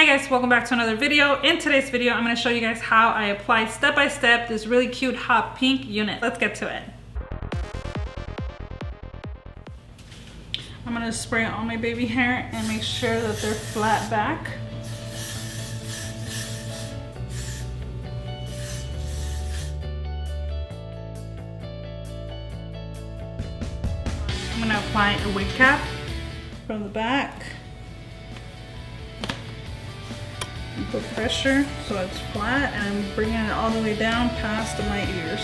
Hi guys, welcome back to another video. In today's video, I'm going to show you guys how I apply step by step this really cute hot pink unit. Let's get to it. I'm going to spray on my baby hair and make sure that they're flat back. I'm going to apply a wig cap from the back. And put pressure so it's flat, and I'm bringing it all the way down past my ears.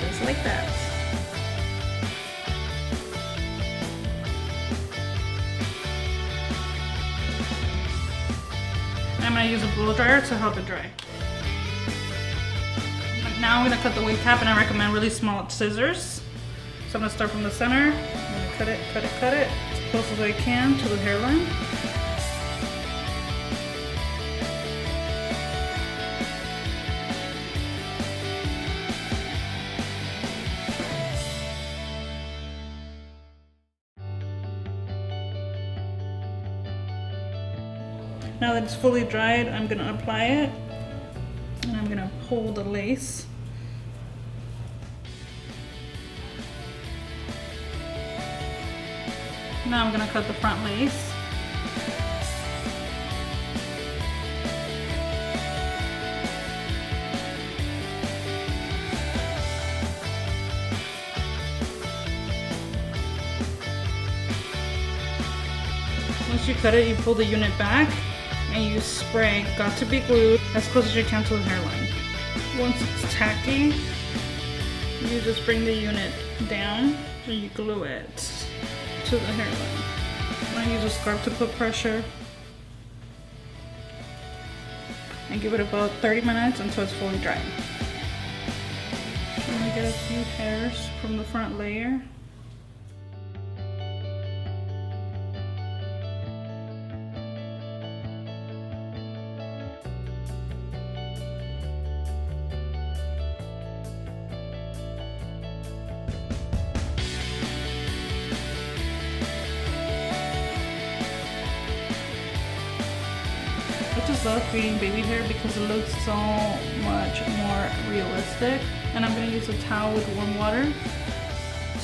Just like that. I'm going to use a blow dryer to help it dry. Now I'm going to cut the wig cap, and I recommend really small scissors. So I'm going to start from the center. I'm going to cut it as close as I can to the hairline. Now that it's fully dried, I'm going to apply it, and I'm going to pull the lace. Now I'm going to cut the front lace. Once you cut it, you pull the unit back and you spray, got to be glued, as close as you can to the hairline. Once it's tacky, you just bring the unit down and you glue it to the hairline. I use a scarf to put pressure and give it about 30 minutes until it's fully dry. I'm gonna get a few hairs from the front layer. I just love creating baby hair because it looks so much more realistic. And I'm going to use a towel with warm water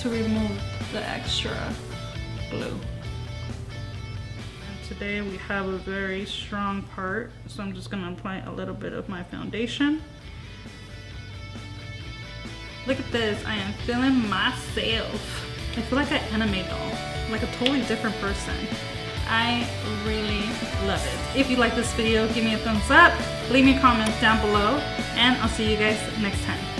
to remove the extra glue. And today we have a very strong part, so I'm just going to apply a little bit of my foundation. Look at this, I am feeling myself. I feel like an anime doll, like a totally different person. I really love it. If you like this video, give me a thumbs up, leave me comments down below, and I'll see you guys next time.